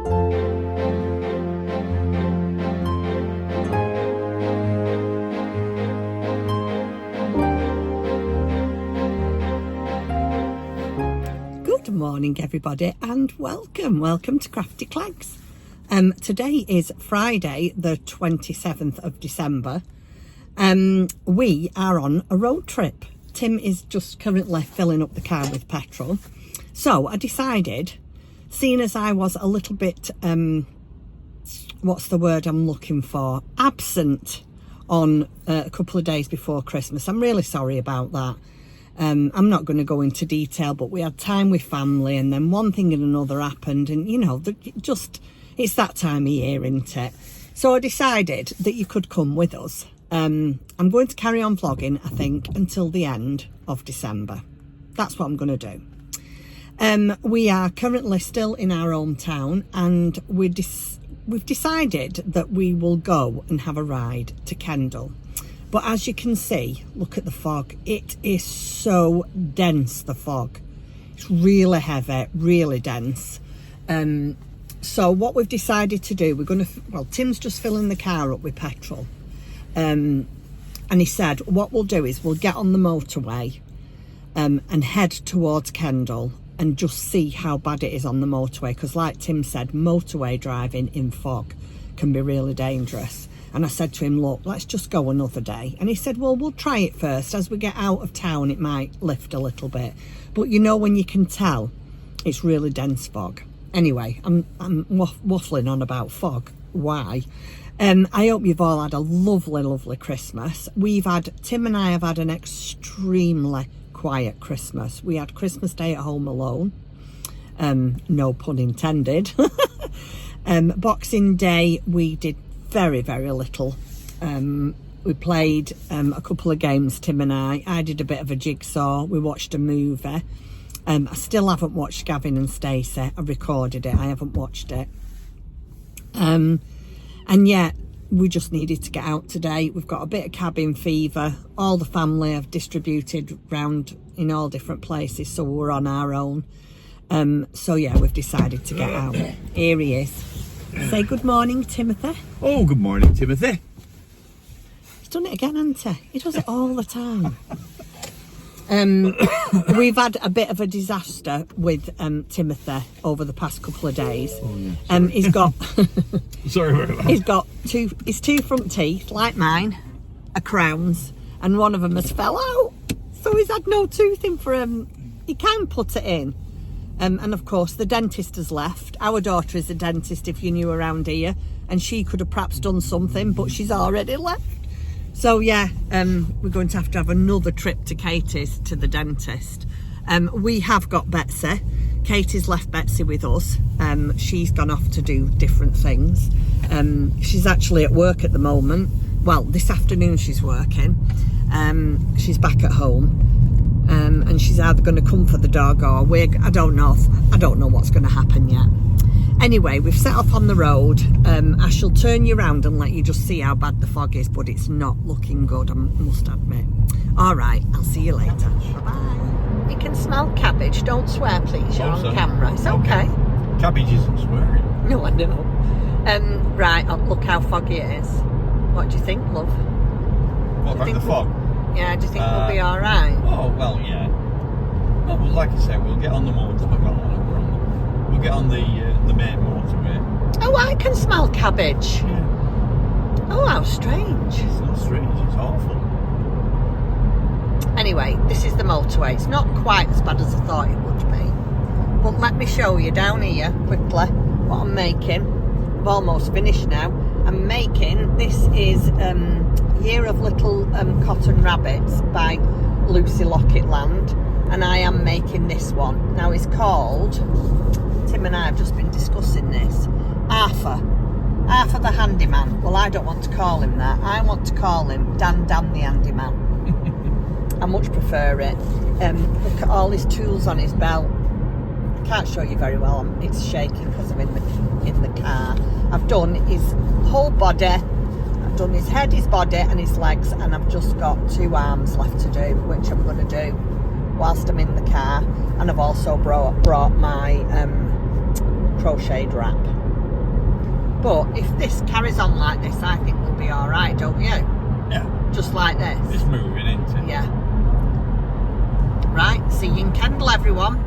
Good morning everybody and welcome to Crafty Cleggs. Today is Friday the 27th of December. We are on a road trip. Tim is just currently filling up the car with petrol, so I decided, seeing as I was a little bit what's the word I'm looking for, absent on a couple of days before Christmas. I'm really sorry about that. I'm not going to go into detail, but we had time with family and then one thing and another happened, and you know, it's that time of year, isn't it? So I decided that you could come with us. I'm going to carry on vlogging, I think, until the end of December. That's what I'm going to do. We are currently still in our hometown, and we've decided that we will go and have a ride to Kendal. But as you can see, look at the fog. It is so dense, the fog. It's really heavy, really dense. So what we've decided to do, Tim's just filling the car up with petrol. And he said, what we'll do is we'll get on the motorway and head towards Kendal and just see how bad it is on the motorway. Because like Tim said, motorway driving in fog can be really dangerous. And I said to him, look, let's just go another day. And he said, well, we'll try it first. As we get out of town, it might lift a little bit. But you know when you can tell it's really dense fog. Anyway, I'm waffling on about fog. Why? I hope you've all had a lovely, lovely Christmas. Tim and I have had an extremely quiet Christmas. We had Christmas Day at home alone. No pun intended. Boxing Day, we did very, very little. We played a couple of games, Tim and I did a bit of a jigsaw. We watched a movie. I still haven't watched Gavin and Stacey. I recorded it, I haven't watched it. And yet we just needed to get out today. We've got a bit of cabin fever. All the family have distributed round in all different places, so we're on our own. So yeah, we've decided to get out. Here he is. Say good morning, Timothy. Oh, good morning, Timothy. He's done it again, hasn't he? He does it all the time. We've had a bit of a disaster with Timothy over the past couple of days. Oh, yeah. He's got sorry about that. He's got his two front teeth, like mine, are crowns, and one of them has fell out. So he's had no tooth in for he can put it in. And of course the dentist has left. Our daughter is a dentist, if you knew around here, and she could have perhaps done something, but she's already left. So yeah, we're going to have another trip to Katie's, to the dentist. We have got Betsy. Katie's left Betsy with us. She's gone off to do different things. She's actually at work at the moment. Well, this afternoon she's working. She's back at home. And she's either going to come for the dog or I don't know what's going to happen yet. Anyway, we've set off on the road. I shall turn you around and let you just see how bad the fog is, but it's not looking good, I must admit. All right, I'll see you later. Bye-bye. You can smell cabbage. Don't swear, please. You're on camera. It's okay. Cabbage isn't swearing. No, I know. Right, look how foggy it is. What do you think, love? What about the fog? Yeah, do you think we'll be all right? Oh, well, yeah. Well, like I say, we'll get on the motorway. We'll get on the main motorway. Oh, I can smell cabbage. Yeah. Oh, how strange. It's not strange, it's awful. Anyway, this is the motorway. It's not quite as bad as I thought it would be. But let me show you down here quickly what I'm making. I've almost finished now. I'm making, this is Year of Little Cotton Rabbits by Lucy Locketland, and I am making this one. Now it's called, Tim and I have just been discussing this, Arthur the Handyman. Well, I don't want to call him that. I want to call him Dandan the Handyman. I much prefer it. Look at all his tools on his belt. Can't show you very well, it's shaking because I'm in the car. I've done his whole body, I've done his head, his body and his legs, and I've just got 2 arms left to do, which I'm going to do whilst I'm in the car. And I've also brought my crocheted wrap. But if this carries on like this, I think we'll be all right, don't you? Yeah. Just like this. It's moving, isn't it? Yeah. Right, see you in Kendal, everyone.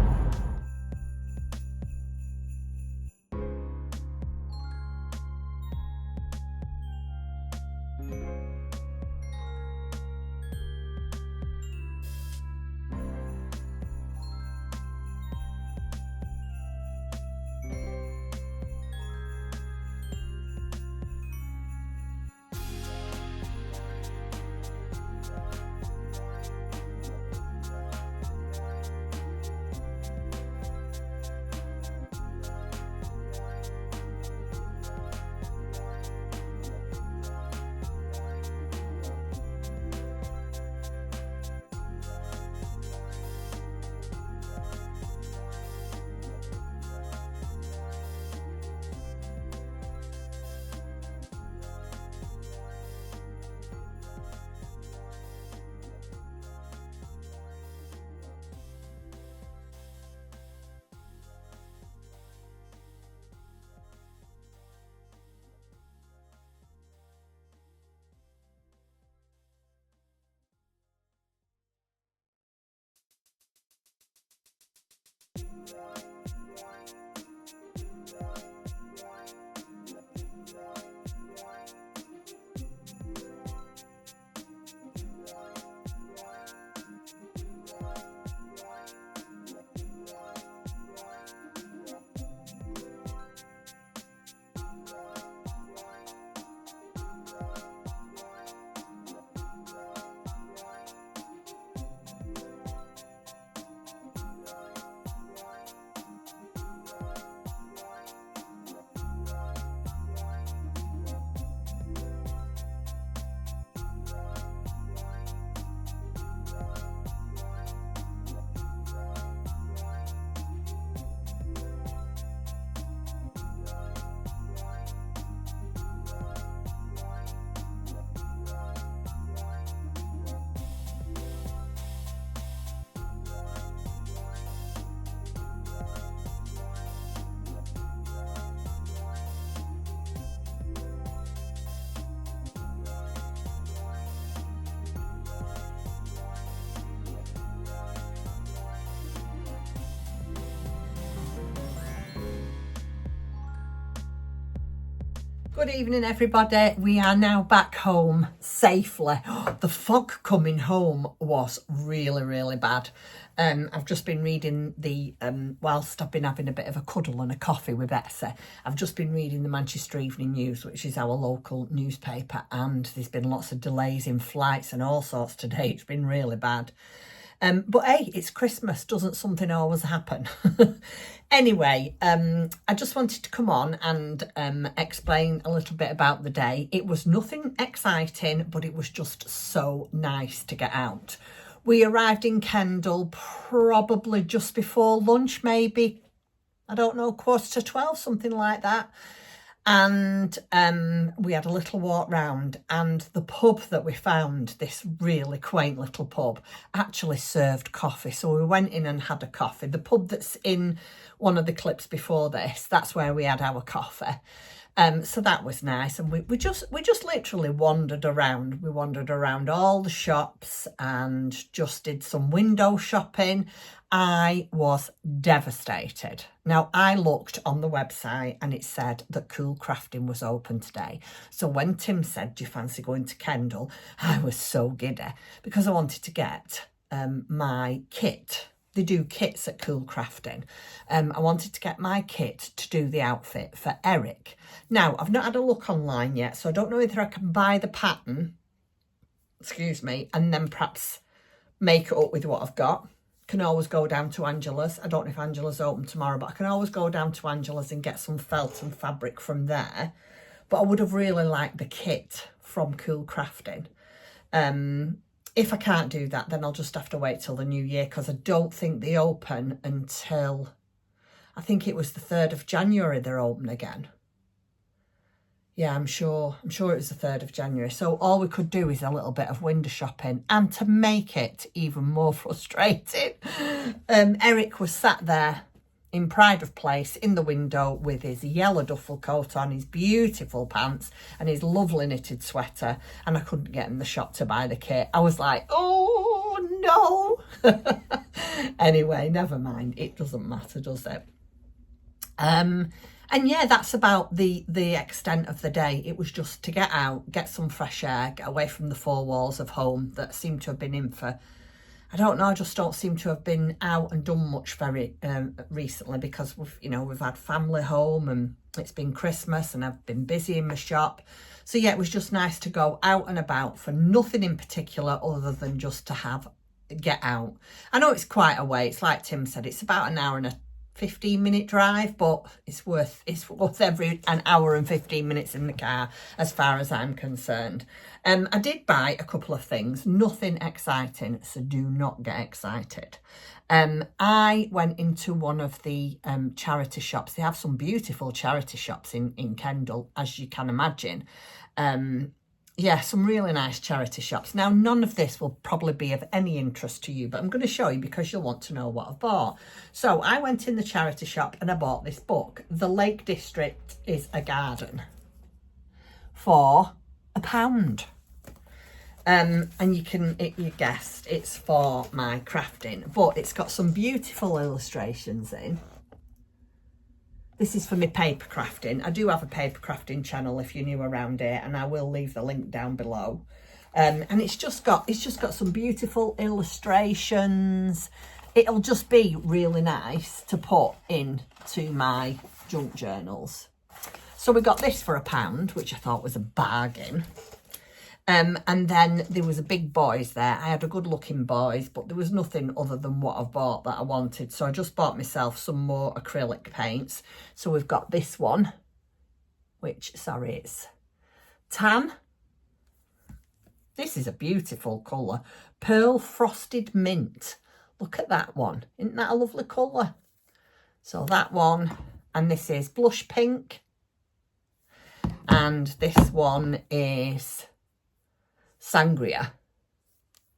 Good evening, everybody. We are now back home safely. The fog coming home was really, really bad. I've just been reading the, whilst I've been having a bit of a cuddle and a coffee with Betsy, I've just been reading the Manchester Evening News, which is our local newspaper, and there's been lots of delays in flights and all sorts today. It's been really bad. But hey, it's Christmas. Doesn't something always happen? Anyway, I just wanted to come on and explain a little bit about the day. It was nothing exciting, but it was just so nice to get out. We arrived in Kendal probably just before lunch, maybe, I don't know, 11:45, something like that. And we had a little walk round, and the pub that we found, this really quaint little pub, actually served coffee. So we went in and had a coffee. The pub that's in one of the clips before this, that's where we had our coffee. So that was nice, and we just literally wandered around. We wandered around all the shops and just did some window shopping. I was devastated. Now, I looked on the website and it said that Cool Crafting was open today. So when Tim said, do you fancy going to Kendal? I was so giddy because I wanted to get my kit. They do kits at Cool Crafting. I wanted to get my kit to do the outfit for Eric. Now, I've not had a look online yet, so I don't know whether I can buy the pattern, excuse me, and then perhaps make it up with what I've got. Can always go down to Angela's. I don't know if Angela's open tomorrow, but I can always go down to Angela's and get some felt and fabric from there. But I would have really liked the kit from Cool Crafting. If I can't do that, then I'll just have to wait till the new year, because I don't think they open until, I think it was the 3rd of January they're open again. Yeah, I'm sure it was the 3rd of January. So all we could do is a little bit of window shopping. And to make it even more frustrating, Eric was sat there in pride of place in the window with his yellow duffel coat on, his beautiful pants and his lovely knitted sweater, and I couldn't get in the shop to buy the kit. I was like, oh no. Anyway, never mind, it doesn't matter, does it? And yeah, that's about the extent of the day. It was just to get out, get some fresh air, get away from the four walls of home that seem to have been in for, I don't know, I just don't seem to have been out and done much very recently, because we've had family home and it's been Christmas and I've been busy in my shop. So yeah, it was just nice to go out and about for nothing in particular other than just to get out. I know it's quite a way. It's like Tim said, it's about an hour and a 15-minute drive, but it's worth every an hour and 15 minutes in the car as far as I'm concerned. I did buy a couple of things, nothing exciting, so do not get excited. I went into one of the charity shops. They have some beautiful charity shops in Kendal, as you can imagine. Yeah, some really nice charity shops. Now, none of this will probably be of any interest to you, but I'm going to show you because you'll want to know what I've bought. So I went in the charity shop and I bought this book, The Lake District is a Garden, for £1. And you guessed, it's for my crafting, but it's got some beautiful illustrations in. This is for my paper crafting. I do have a paper crafting channel if you're new around here, and I will leave the link down below. And it's just got some beautiful illustrations. It'll just be really nice to put into my junk journals. So we got this for £1, which I thought was a bargain. And then there was a big boys there. I had a good looking boys, but there was nothing other than what I've bought that I wanted. So I just bought myself some more acrylic paints. So we've got this one, which, sorry, it's tan. This is a beautiful colour. Pearl Frosted Mint. Look at that one. Isn't that a lovely colour? So that one, and this is Blush Pink. And this one is Sangria.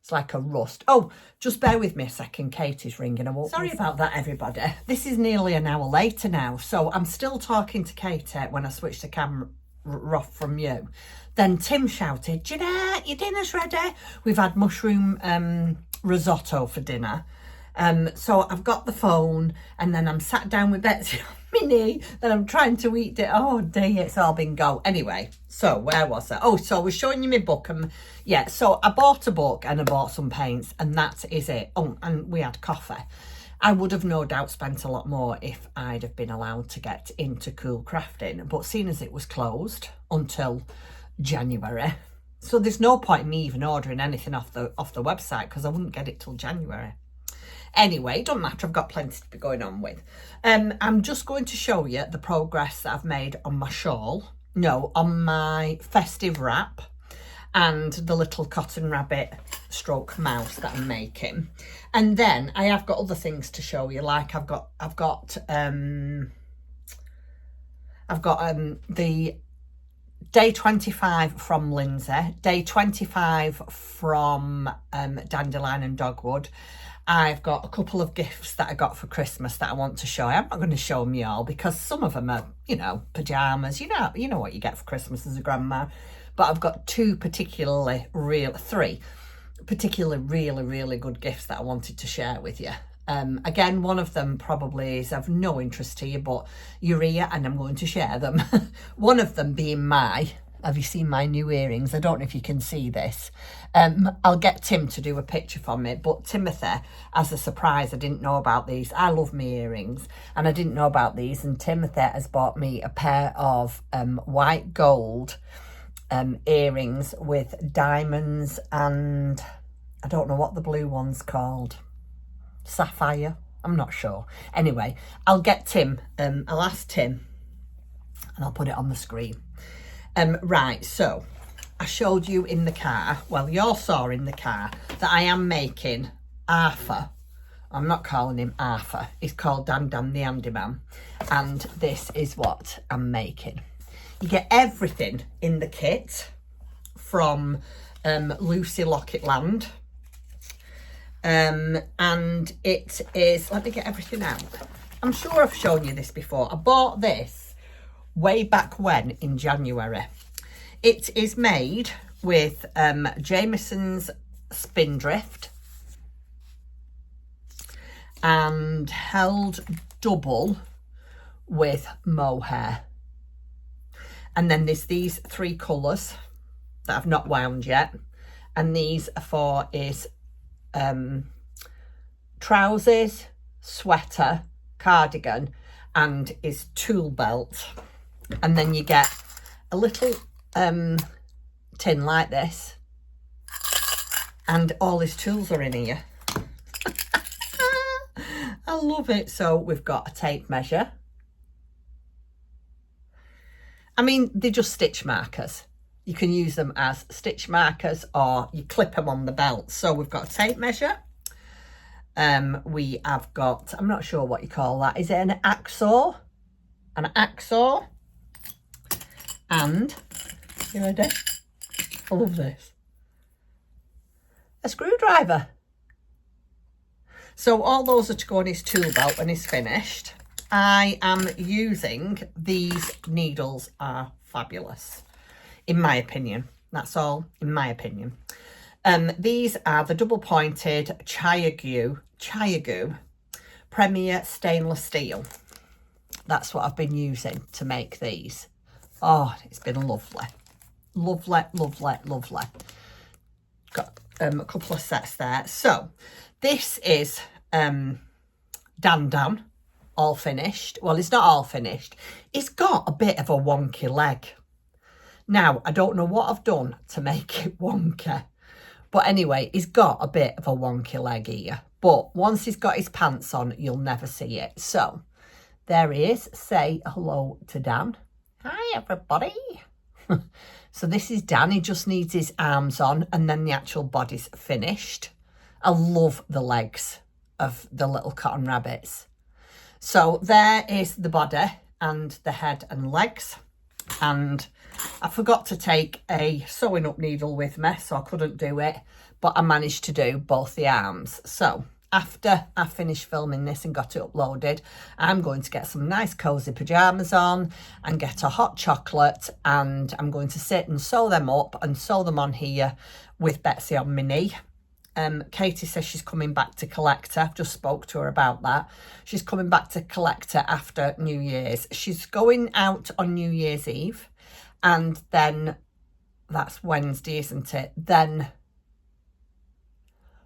It's like a rust. Oh, just bear with me a second. Katie's ringing. Sorry about that, everybody. This is nearly an hour later now, so I'm still talking to Katie when I switched the camera off from you. Then Tim shouted, "Jeanette, your dinner's ready." We've had mushroom risotto for dinner. So I've got the phone, and then I'm sat down with Betsy on my knee, then I'm trying to eat it. Oh dear, it's all been go. Anyway, so where was I? Oh, so I was showing you my book, and yeah, so I bought a book and I bought some paints, and that is it. Oh, and we had coffee. I would have no doubt spent a lot more if I'd have been allowed to get into cool crafting, but seeing as it was closed until January, so there's no point in me even ordering anything off the website, because I wouldn't get it till January. Anyway, it doesn't matter, I've got plenty to be going on with. I'm just going to show you the progress that I've made on my shawl. No, on my festive wrap and the little cotton rabbit stroke mouse that I'm making. And then I have got other things to show you, like I've got the day 25 from Lindsay, day 25 from Dandelion and Dogwood. I've got a couple of gifts that I got for Christmas that I want to show you. I'm not going to show them you all because some of them are, pyjamas. You know what you get for Christmas as a grandma. But I've got three particularly really good gifts that I wanted to share with you. Again, one of them probably is of no interest to you, but you're here and I'm going to share them. One of them being have you seen my new earrings? I don't know if you can see this. I'll get Tim to do a picture for me, but Timothy, as a surprise, I didn't know about these. I love my earrings and I didn't know about these, and Timothy has bought me a pair of white gold earrings with diamonds, and I don't know what the blue one's called. Sapphire? I'm not sure. Anyway, I'll get Tim, I'll ask Tim and I'll put it on the screen. Right, so I showed you in the car, well, you all saw in the car, that I am making Arthur. I'm not calling him Arthur. He's called Dandan the Handyman. And this is what I'm making. You get everything in the kit from Lucy Locketland. And it is, let me get everything out. I'm sure I've shown you this before. I bought this way back when in January. It is made with Jameson's Spindrift and held double with mohair. And then there's these 3 colours that I've not wound yet. And these are for is trousers, sweater, cardigan, and is tool belt. And then you get a little tin like this, and all his tools are in here. I love it. So we've got a tape measure. I mean, they're just stitch markers. You can use them as stitch markers or you clip them on the belt. So we've got a tape measure. We have got, I'm not sure what you call that. Is it an axle? An axle. And, you ready? I love this. A screwdriver. So all those are to go on his tool belt when he's finished. I am using these needles, are fabulous, in my opinion. That's all, in my opinion. These are the double pointed Chiagu Premier Stainless Steel. That's what I've been using to make these. Oh, it's been lovely. Lovely, lovely, lovely. Got a couple of sets there. So this is Dandan, all finished. Well, it's not all finished. It's got a bit of a wonky leg. Now, I don't know what I've done to make it wonky. But anyway, he's got a bit of a wonky leg here. But once he's got his pants on, you'll never see it. So, there he is. Say hello to Dan. Hi, everybody. So this is Dan. He just needs his arms on and then the actual body's finished. I love the legs of the little cotton rabbits. So there is the body and the head and legs. And I forgot to take a sewing up needle with me, so I couldn't do it. But I managed to do both the arms. So after I finish filming this and got it uploaded, I'm going to get some nice cosy pyjamas on and get a hot chocolate, and I'm going to sit and sew them up and sew them on here with Betsy on my knee. Katie says she's coming back to collect her. I've just spoke to her about that. She's coming back to collect her after New Year's. She's going out on New Year's Eve, and then that's Wednesday, isn't it? Then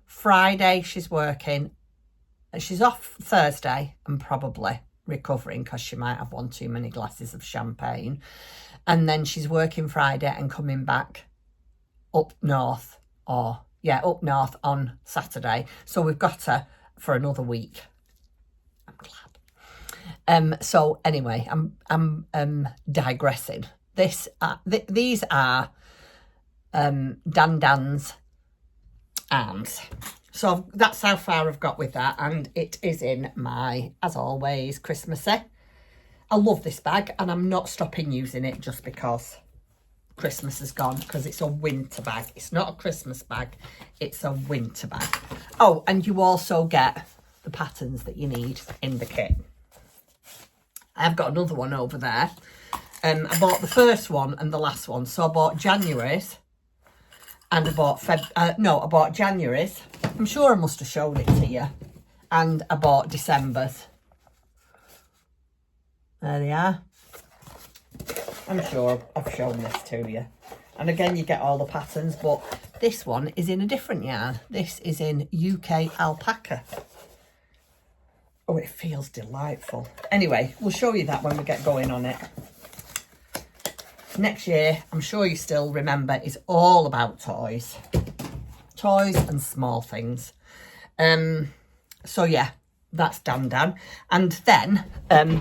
Friday she's working. She's off Thursday and probably recovering because she might have one too many glasses of champagne. And then she's working Friday and coming back up north up north on Saturday. So we've got her for another week. I'm glad. So anyway, I'm digressing. These are Dandan's arms. So that's how far I've got with that, and it is in my, as always, Christmassy. I love this bag, and I'm not stopping using it just because Christmas is gone, because it's a winter bag. It's not a Christmas bag, it's a winter bag. Oh, and you also get the patterns that you need in the kit. I've got another one over there. I bought the first one and the last one. So I bought January's and I bought January's. I'm sure I must have shown it to you. And I bought December's. There they are. I'm sure I've shown this to you. And again, you get all the patterns, but this one is in a different yarn. This is in UK alpaca. Oh, it feels delightful. Anyway, we'll show you that when we get going on it. Next year, I'm sure you still remember, is all about toys. Toys and small things. So yeah, that's Dandan. And then,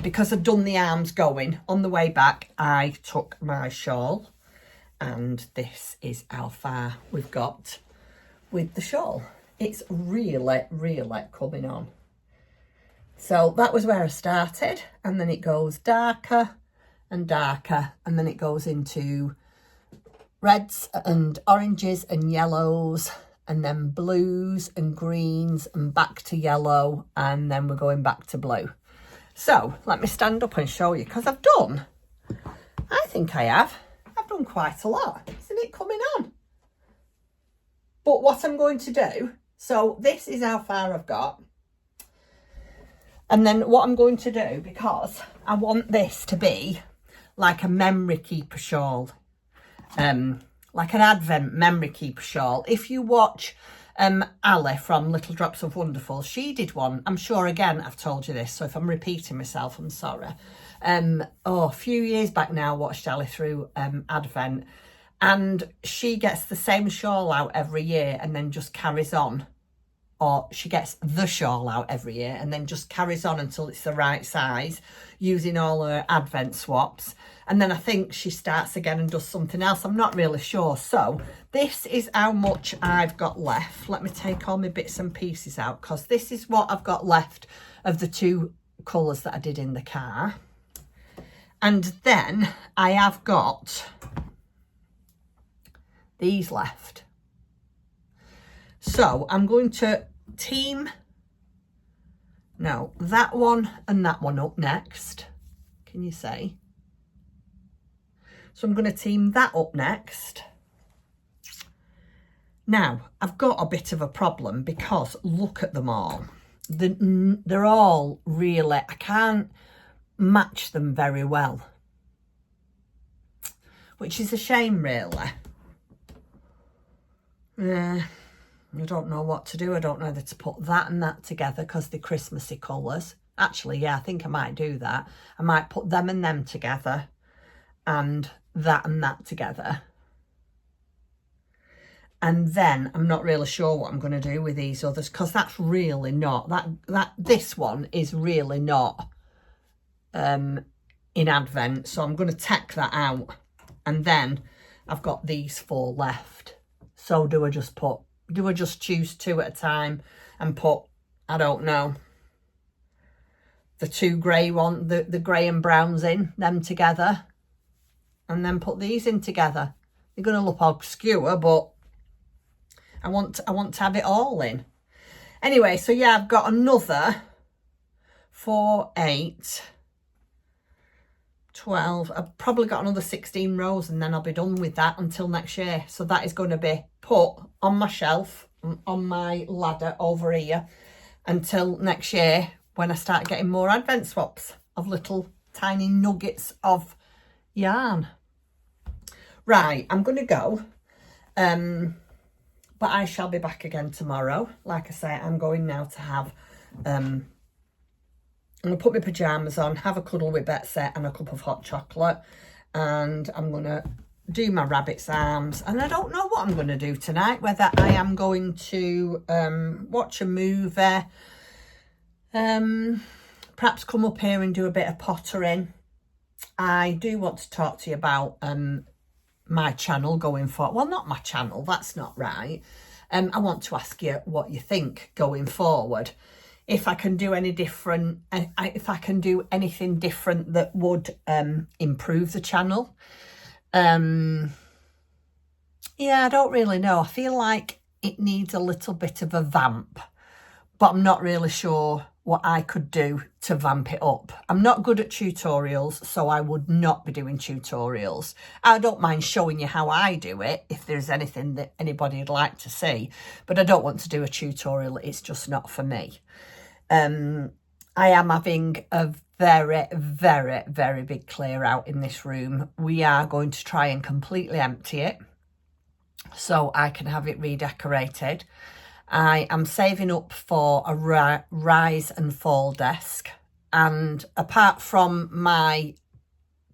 because I'd done the arms going, on the way back, I took my shawl. And this is how far we've got with the shawl. It's really, really coming on. So that was where I started. And then it goes darker and darker. And then it goes into reds and oranges and yellows. And then blues and greens and back to yellow. And then we're going back to blue. So let me stand up and show you, because I've done quite a lot. Isn't it coming on? But what I'm going to do, so this is how far I've got. And then what I'm going to do, because I want this to be like a memory keeper shawl, like an Advent memory keeper shawl. If you watch Ali from Little Drops of Wonderful, she did one. I'm sure, again, I've told you this, so if I'm repeating myself, I'm sorry. A few years back now, I watched Ali through Advent, and she gets the same shawl out every year and then just carries on. Or she gets the shawl out every year and then just carries on until it's the right size, using all her Advent swaps. And then I think she starts again and does something else. I'm not really sure. So this is how much I've got left. Let me take all my bits and pieces out, because this is what I've got left of the 2 colours that I did in the car. And then I have got these left. So I'm going to team, no, that one and that one up next. Can you see? So I'm going to team that up next. Now, I've got a bit of a problem, because look at them all. They're all really, I can't match them very well, which is a shame, really. I don't know what to do. I don't know whether to put that and that together, because they're Christmassy colours. Actually, yeah, I think I might do that. I might put them and them together, and that together. And then I'm not really sure what I'm going to do with these others, because that's really not, this one is really not in Advent. So I'm going to take that out. And then I've got these 4 left. So do I just choose 2 at a time and put, I don't know, the 2 grey one, the grey and browns in, them together, and then put these in together? They're going to look obscure, but I want to have it all in. Anyway, so yeah, I've got another 4, 8, 12. I've probably got another 16 rows, and then I'll be done with that until next year. So that is going to be put on my shelf, on my ladder over here, until next year, when I start getting more Advent swaps of little tiny nuggets of yarn. Right, I'm going to go. But I shall be back again tomorrow. Like I say, I'm going now to have... I'm going to put my pyjamas on, have a cuddle with Betsy and a cup of hot chocolate. And I'm going to do my rabbit's arms. And I don't know what I'm going to do tonight. Whether I am going to watch a movie. Perhaps come up here and do a bit of pottering. I do want to talk to you about my channel going forward. Well, not my channel. That's not right. I want to ask you what you think going forward. If I can do any different, if I can do anything different that would improve the channel. Yeah, I don't really know. I feel like it needs a little bit of a vamp, but I'm not really sure what I could do to vamp it up. I'm not good at tutorials, so I would not be doing tutorials. I don't mind showing you how I do it if there's anything that anybody would like to see, but I don't want to do a tutorial. It's just not for me. I am having a very, very, very big clear out in this room. We are going to try and completely empty it so I can have it redecorated. I am saving up for a rise and fall desk, and apart from my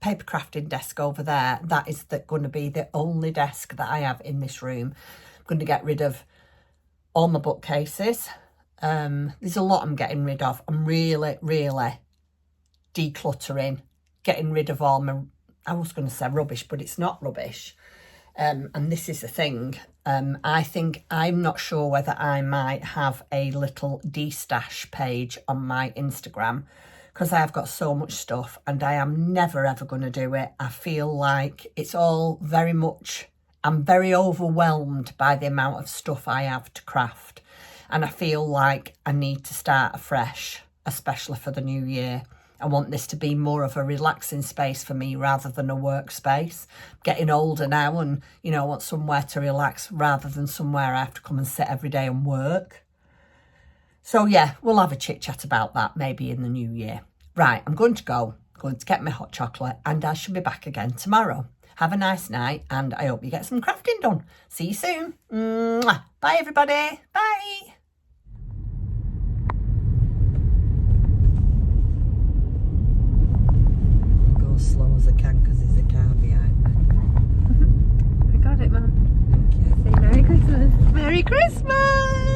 paper crafting desk over there, that is going to be the only desk that I have in this room. I'm going to get rid of all my bookcases. There's a lot I'm getting rid of. I'm really, really decluttering, getting rid of all my, I was going to say rubbish, but it's not rubbish. And this is the thing. I think, I'm not sure whether I might have a little de-stash page on my Instagram, because I have got so much stuff and I am never ever going to do it. I feel like it's all very much, I'm very overwhelmed by the amount of stuff I have to craft. And I feel like I need to start afresh, especially for the new year. I want this to be more of a relaxing space for me rather than a workspace. Getting older now and, you know, I want somewhere to relax rather than somewhere I have to come and sit every day and work. So yeah, we'll have a chit chat about that maybe in the new year. Right, I'm going to go. I'm going to get my hot chocolate and I shall be back again tomorrow. Have a nice night and I hope you get some crafting done. See you soon. Mwah. Bye everybody. Bye. Go as slow as I can because there's a car behind me. I got it, Mum. Thank you. Say Merry Christmas. Merry Christmas.